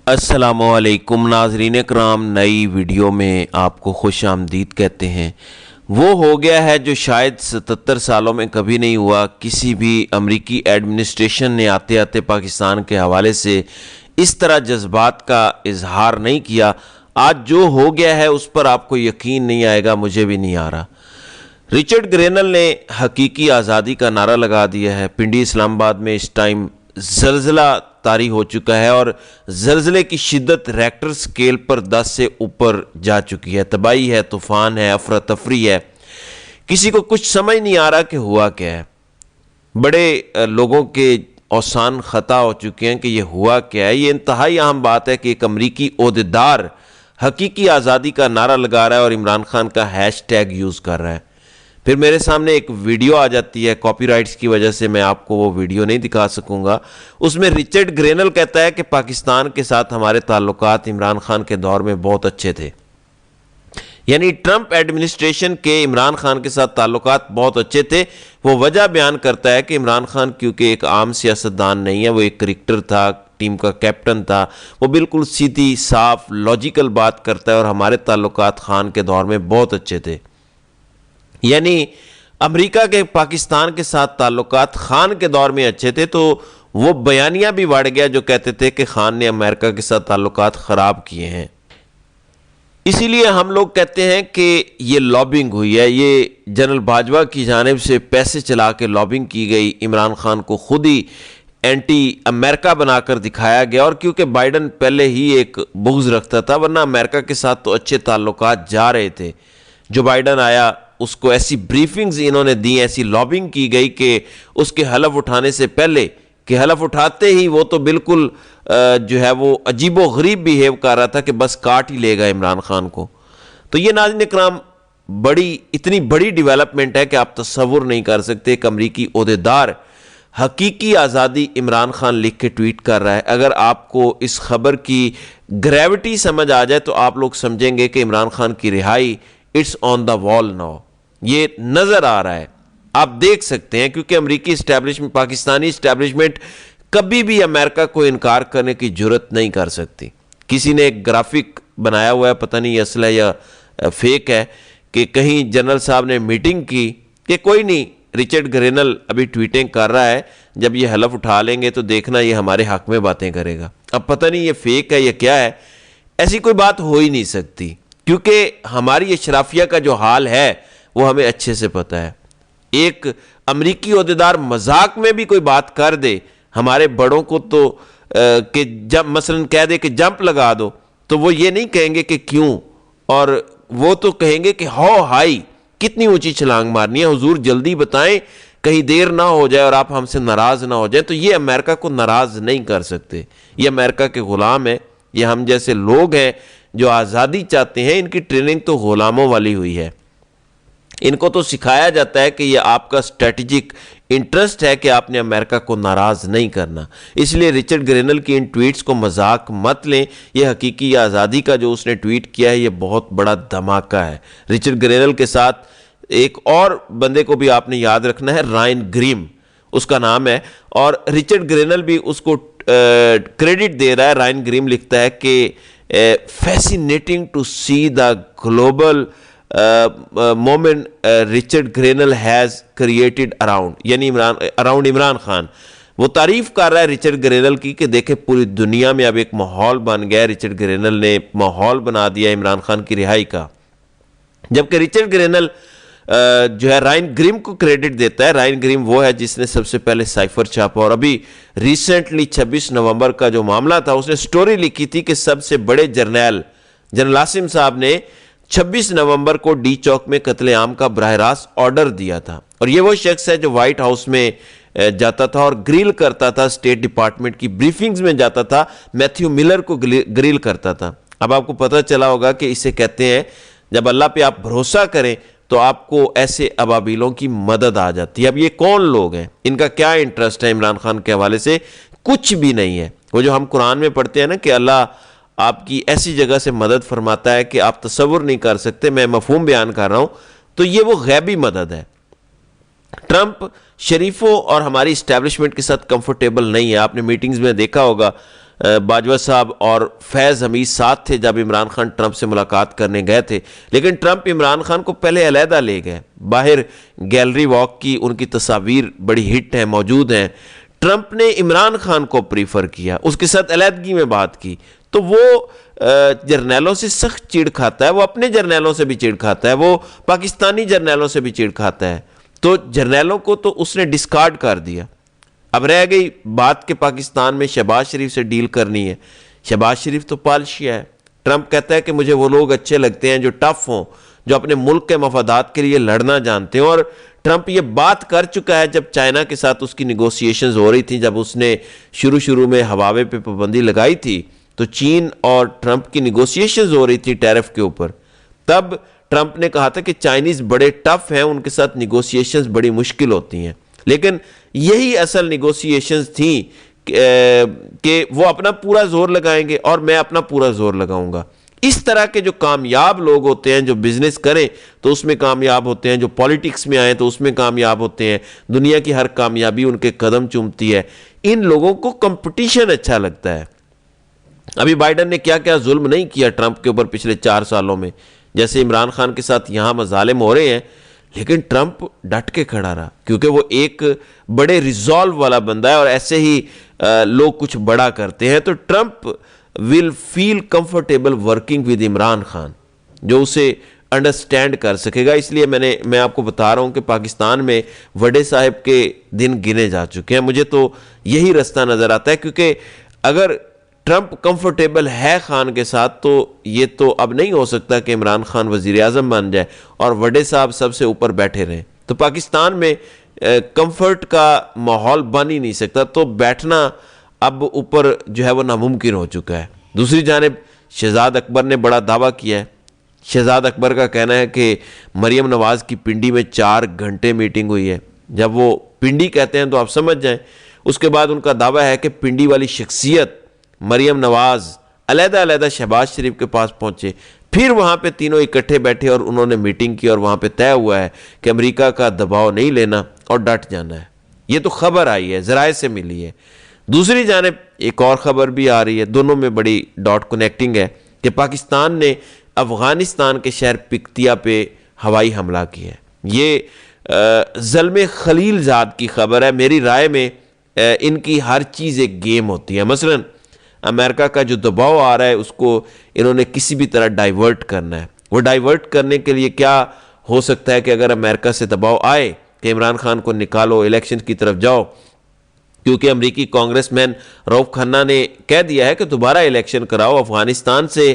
السلام علیکم ناظرین کرام، نئی ویڈیو میں آپ کو خوش آمدید کہتے ہیں۔ وہ ہو گیا ہے جو شاید 77 سالوں میں کبھی نہیں ہوا۔ کسی بھی امریکی ایڈمنسٹریشن نے آتے آتے پاکستان کے حوالے سے اس طرح جذبات کا اظہار نہیں کیا۔ آج جو ہو گیا ہے اس پر آپ کو یقین نہیں آئے گا، مجھے بھی نہیں آ رہا۔ رچرڈ گرینل نے حقیقی آزادی کا نعرہ لگا دیا ہے۔ پنڈی اسلام آباد میں اس ٹائم زلزلہ طاری ہو چکا ہے اور زلزلے کی شدت ریکٹر سکیل پر 10 سے اوپر جا چکی ہے۔ تباہی ہے، طوفان ہے، افراتفری ہے۔ کسی کو کچھ سمجھ نہیں آ رہا کہ ہوا کیا ہے۔ بڑے لوگوں کے اوسان خطا ہو چکے ہیں کہ یہ ہوا کیا ہے۔ یہ انتہائی اہم بات ہے کہ ایک امریکی عہدیدار حقیقی آزادی کا نعرہ لگا رہا ہے اور عمران خان کا ہیش ٹیگ یوز کر رہا ہے۔ پھر میرے سامنے ایک ویڈیو آ جاتی ہے، کاپی رائٹس کی وجہ سے میں آپ کو وہ ویڈیو نہیں دکھا سکوں گا۔ اس میں رچرڈ گرینل کہتا ہے کہ پاکستان کے ساتھ ہمارے تعلقات عمران خان کے دور میں بہت اچھے تھے۔ یعنی ٹرمپ ایڈمنسٹریشن کے عمران خان کے ساتھ تعلقات بہت اچھے تھے۔ وہ وجہ بیان کرتا ہے کہ عمران خان کیونکہ ایک عام سیاستدان نہیں ہے، وہ ایک کرکٹر تھا، ٹیم کا کیپٹن تھا، وہ بالکل سیدھی صاف لاجیکل بات کرتا ہے اور ہمارے تعلقات خان کے دور میں بہت اچھے تھے۔ یعنی امریکہ کے پاکستان کے ساتھ تعلقات خان کے دور میں اچھے تھے، تو وہ بیانیہ بھی بڑھ گیا جو کہتے تھے کہ خان نے امریکہ کے ساتھ تعلقات خراب کیے ہیں۔ اسی لیے ہم لوگ کہتے ہیں کہ یہ لابنگ ہوئی ہے، یہ جنرل باجوہ کی جانب سے پیسے چلا کے لابنگ کی گئی۔ عمران خان کو خود ہی اینٹی امریکہ بنا کر دکھایا گیا، اور کیونکہ بائیڈن پہلے ہی ایک بغض رکھتا تھا، ورنہ امریکہ کے ساتھ تو اچھے تعلقات جا رہے تھے۔ جو بائیڈن آیا اس کو ایسی بریفنگز انہوں نے دی، ایسی لابنگ کی گئی کہ اس کے حلف اٹھانے سے پہلے کہ حلف اٹھاتے ہی وہ تو بالکل جو ہے وہ عجیب و غریب بیہیو کر رہا تھا کہ بس کاٹ ہی لے گا عمران خان کو۔ تو یہ ناظرین اکرام اتنی بڑی ڈیولپمنٹ ہے کہ آپ تصور نہیں کر سکتے۔ ایک امریکی عہدیدار حقیقی آزادی عمران خان لکھ کے ٹویٹ کر رہا ہے۔ اگر آپ کو اس خبر کی گریوٹی سمجھ آ جائے تو آپ لوگ سمجھیں گے کہ عمران خان کی رہائی اٹس آن دا وال ناؤ، یہ نظر آ رہا ہے، آپ دیکھ سکتے ہیں، کیونکہ امریکی اسٹیبلشمنٹ، پاکستانی اسٹیبلشمنٹ کبھی بھی امریکہ کو انکار کرنے کی جرت نہیں کر سکتی۔ کسی نے ایک گرافک بنایا ہوا ہے، پتہ نہیں یہ اصل ہے یا فیک ہے، کہ کہیں جنرل صاحب نے میٹنگ کی کہ کوئی نہیں، رچرڈ گرینل ابھی ٹویٹنگ کر رہا ہے، جب یہ حلف اٹھا لیں گے تو دیکھنا یہ ہمارے حق میں باتیں کرے گا۔ اب پتہ نہیں یہ فیک ہے یا کیا ہے، ایسی کوئی بات ہو ہی نہیں سکتی، کیونکہ ہماری اشرافیہ کا جو حال ہے وہ ہمیں اچھے سے پتہ ہے۔ ایک امریکی عہدیدار مذاق میں بھی کوئی بات کر دے ہمارے بڑوں کو تو کہ جب مثلا کہہ دے کہ جمپ لگا دو، تو وہ یہ نہیں کہیں گے کہ کیوں، اور وہ تو کہیں گے کہ ہاؤ ہائی، کتنی اونچی چھلانگ مارنی ہے، حضور جلدی بتائیں کہیں دیر نہ ہو جائے اور آپ ہم سے ناراض نہ ہو جائیں۔ تو یہ امریکہ کو ناراض نہیں کر سکتے، یہ امریکہ کے غلام ہیں، یہ ہم جیسے لوگ ہیں جو آزادی چاہتے ہیں۔ ان کی ٹریننگ تو غلاموں والی ہوئی ہے، ان کو تو سکھایا جاتا ہے کہ یہ آپ کا اسٹریٹجک انٹرسٹ ہے کہ آپ نے امریکہ کو ناراض نہیں کرنا۔ اس لیے رچرڈ گرینل کی ان ٹویٹس کو مذاق مت لیں۔ یہ حقیقی آزادی کا جو اس نے ٹویٹ کیا ہے یہ بہت بڑا دھماکہ ہے۔ رچرڈ گرینل کے ساتھ ایک اور بندے کو بھی آپ نے یاد رکھنا ہے، رائن گریم اس کا نام ہے، اور رچرڈ گرینل بھی اس کو کریڈٹ دے رہا ہے۔ رائن گریم لکھتا ہے کہ fascinating to see the global moment Richard Grenell has created around, یعنی اراؤنڈ عمران خان۔ وہ تعریف کر رہا ہے رچرڈ گرینل کی کہ دیکھیں پوری دنیا میں اب ایک ماحول بن گیا ہے، رچرڈ گرینل نے ماحول بنا دیا عمران خان کی رہائی کا۔ جبکہ رچرڈ گرینل جو ہے رائن گریم کو کریڈٹ دیتا ہے۔ رائن گریم وہ ہے جس نے سب سے پہلے سائفر چھاپا، اور ابھی ریسنٹلی 26 نومبر کا جو معاملہ تھا اس نے سٹوری لکھی تھی کہ سب سے بڑے جنرل عاصم صاحب نے 26 نومبر کو ڈی چوک میں قتل عام کا براہ راست آرڈر دیا تھا، اور یہ وہ شخص ہے جو وائٹ ہاؤس میں جاتا تھا اور گریل کرتا تھا، اسٹیٹ ڈپارٹمنٹ کی بریفنگز میں جاتا تھا، میتھیو ملر کو گریل کرتا تھا۔ اب آپ کو پتہ چلا ہوگا کہ اسے کہتے ہیں جب اللہ پہ آپ بھروسہ کریں تو آپ کو ایسے ابابیلوں کی مدد آ جاتی ہے۔ اب یہ کون لوگ ہیں، ان کا کیا انٹرسٹ ہے عمران خان کے حوالے سے؟ کچھ بھی نہیں ہے۔ وہ جو ہم قرآن میں پڑھتے ہیں نا کہ اللہ آپ کی ایسی جگہ سے مدد فرماتا ہے کہ آپ تصور نہیں کر سکتے، میں مفہوم بیان کر رہا ہوں، تو یہ وہ غیبی مدد ہے۔ ٹرمپ شریفوں اور ہماری اسٹیبلشمنٹ کے ساتھ کمفرٹیبل نہیں ہے۔ آپ نے میٹنگز میں دیکھا ہوگا باجوہ صاحب اور فیض حمید ساتھ تھے جب عمران خان ٹرمپ سے ملاقات کرنے گئے تھے، لیکن ٹرمپ عمران خان کو پہلے علیحدہ لے گئے، باہر گیلری واک کی ان کی تصاویر بڑی ہٹ ہیں، موجود ہیں۔ ٹرمپ نے عمران خان کو پریفر کیا، اس کے ساتھ علیحدگی میں بات کی، تو وہ جرنیلوں سے سخت چڑ کھاتا ہے، وہ اپنے جرنیلوں سے بھی چڑ کھاتا ہے، وہ پاکستانی جرنیلوں سے بھی چڑ کھاتا ہے، تو جرنیلوں کو تو اس نے ڈسکارڈ کر دیا۔ اب رہ گئی بات کہ پاکستان میں شہباز شریف سے ڈیل کرنی ہے۔ شہباز شریف تو پالشیا ہے۔ ٹرمپ کہتا ہے کہ مجھے وہ لوگ اچھے لگتے ہیں جو ٹف ہوں، جو اپنے ملک کے مفادات کے لیے لڑنا جانتے ہیں، اور ٹرمپ یہ بات کر چکا ہے جب چائنا کے ساتھ اس کی نیگوسیشنز ہو رہی تھیں، جب اس نے شروع میں ہواوے پہ پابندی لگائی تھی، تو چین اور ٹرمپ کی نیگوسیشنز ہو رہی تھی ٹیرف کے اوپر، تب ٹرمپ نے کہا تھا کہ چائنیز بڑے ٹف ہیں، ان کے ساتھ نیگوسیشنز بڑی مشکل ہوتی ہیں، لیکن یہی اصل نیگوسیشنز تھیں کہ وہ اپنا پورا زور لگائیں گے اور میں اپنا پورا زور لگاؤں گا۔ اس طرح کے جو کامیاب لوگ ہوتے ہیں، جو بزنس کریں تو اس میں کامیاب ہوتے ہیں، جو پولیٹکس میں آئیں تو اس میں کامیاب ہوتے ہیں، دنیا کی ہر کامیابی ان کے قدم چومتی ہے، ان لوگوں کو کمپٹیشن اچھا لگتا ہے۔ ابھی بائیڈن نے کیا کیا ظلم نہیں کیا ٹرمپ کے اوپر پچھلے 4 سالوں میں، جیسے عمران خان کے ساتھ یہاں مظالم ہو رہے ہیں، لیکن ٹرمپ ڈٹ کے کھڑا رہا، کیونکہ وہ ایک بڑے ریزالو والا بندہ ہے، اور ایسے ہی لوگ کچھ بڑا کرتے ہیں، تو Trump will feel comfortable working with Imran Khan, جو اسے انڈرسٹینڈ کر سکے گا۔ اس لیے میں آپ کو بتا رہا ہوں کہ پاکستان میں وڈے صاحب کے دن گنے جا چکے ہیں۔ مجھے تو یہی رستہ نظر آتا ہے، کیونکہ اگر ٹرمپ کمفرٹیبل ہے خان کے ساتھ، تو یہ تو اب نہیں ہو سکتا کہ عمران خان وزیر اعظم بن جائے اور وڈے صاحب سب سے اوپر بیٹھے رہیں، تو پاکستان میں کمفرٹ کا ماحول بن ہی نہیں سکتا، تو بیٹھنا اب اوپر جو ہے وہ ناممکن ہو چکا ہے۔ دوسری جانب شہزاد اکبر نے بڑا دعویٰ کیا ہے۔ شہزاد اکبر کا کہنا ہے کہ مریم نواز کی پنڈی میں 4 گھنٹے میٹنگ ہوئی ہے۔ جب وہ پنڈی کہتے ہیں تو آپ سمجھ جائیں۔ اس کے بعد ان کا دعویٰ ہے کہ پنڈی والی شخصیت مریم نواز علیحدہ شہباز شریف کے پاس پہنچے، پھر وہاں پہ تینوں اکٹھے بیٹھے اور انہوں نے میٹنگ کی، اور وہاں پہ طے ہوا ہے کہ امریکہ کا دباؤ نہیں لینا اور ڈٹ جانا ہے۔ یہ تو خبر آئی ہے، ذرائع سے ملی ہے۔ دوسری جانب ایک اور خبر بھی آ رہی ہے، دونوں میں بڑی ڈاٹ کنیکٹنگ ہے، کہ پاکستان نے افغانستان کے شہر پکتیا پہ ہوائی حملہ کیا ہے۔ یہ ظلم خلیل زاد کی خبر ہے۔ میری رائے میں ان کی ہر چیز ایک گیم ہوتی ہے۔ مثلا امریکہ کا جو دباؤ آ رہا ہے، اس کو انہوں نے کسی بھی طرح ڈائیورٹ کرنا ہے۔ وہ ڈائیورٹ کرنے کے لیے کیا ہو سکتا ہے کہ اگر امریکہ سے دباؤ آئے کہ عمران خان کو نکالو، الیکشن کی طرف جاؤ، کیونکہ امریکی کانگریس مین روف کھنہ نے کہہ دیا ہے کہ دوبارہ الیکشن کراؤ افغانستان سے۔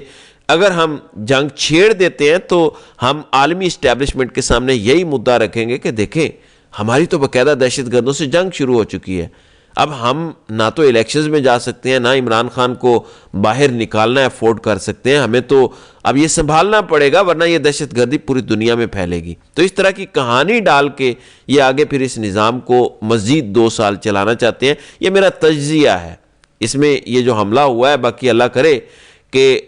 اگر ہم جنگ چھیڑ دیتے ہیں تو ہم عالمی اسٹیبلشمنٹ کے سامنے یہی مدعا رکھیں گے کہ دیکھیں ہماری تو باقاعدہ دہشت گردوں سے جنگ شروع ہو چکی ہے، اب ہم نہ تو الیکشنز میں جا سکتے ہیں، نہ عمران خان کو باہر نکالنا افورڈ کر سکتے ہیں، ہمیں تو اب یہ سنبھالنا پڑے گا، ورنہ یہ دہشت گردی پوری دنیا میں پھیلے گی۔ تو اس طرح کی کہانی ڈال کے یہ آگے پھر اس نظام کو مزید 2 سال چلانا چاہتے ہیں۔ یہ میرا تجزیہ ہے۔ اس میں یہ جو حملہ ہوا ہے، باقی اللہ کرے کہ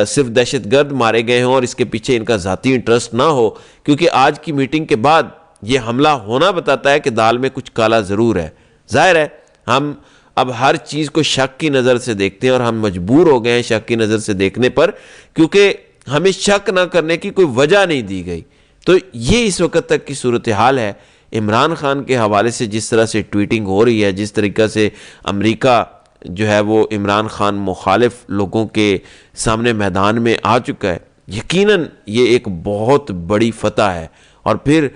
صرف دہشت گرد مارے گئے ہوں اور اس کے پیچھے ان کا ذاتی انٹرسٹ نہ ہو، کیونکہ آج کی میٹنگ کے بعد یہ حملہ ہونا بتاتا ہے کہ دال میں کچھ کالا ضرور ہے۔ ظاہر ہے ہم اب ہر چیز کو شک کی نظر سے دیکھتے ہیں، اور ہم مجبور ہو گئے ہیں شک کی نظر سے دیکھنے پر، کیونکہ ہمیں شک نہ کرنے کی کوئی وجہ نہیں دی گئی۔ تو یہ اس وقت تک کی صورتحال ہے۔ عمران خان کے حوالے سے جس طرح سے ٹویٹنگ ہو رہی ہے، جس طریقہ سے امریکہ جو ہے وہ عمران خان مخالف لوگوں کے سامنے میدان میں آ چکا ہے، یقیناً یہ ایک بہت بڑی فتح ہے۔ اور پھر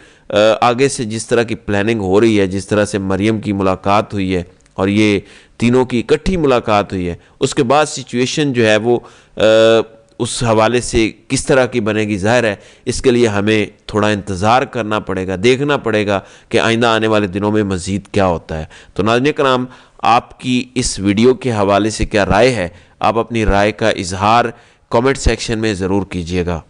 آگے سے جس طرح کی پلاننگ ہو رہی ہے، جس طرح سے مریم کی ملاقات ہوئی ہے اور یہ تینوں کی اکٹھی ملاقات ہوئی ہے، اس کے بعد سچویشن جو ہے وہ اس حوالے سے کس طرح کی بنے گی، ظاہر ہے اس کے لیے ہمیں تھوڑا انتظار کرنا پڑے گا، دیکھنا پڑے گا کہ آئندہ آنے والے دنوں میں مزید کیا ہوتا ہے۔ تو ناظرین کرام، آپ کی اس ویڈیو کے حوالے سے کیا رائے ہے؟ آپ اپنی رائے کا اظہار کامنٹ سیکشن میں ضرور کیجیے گا۔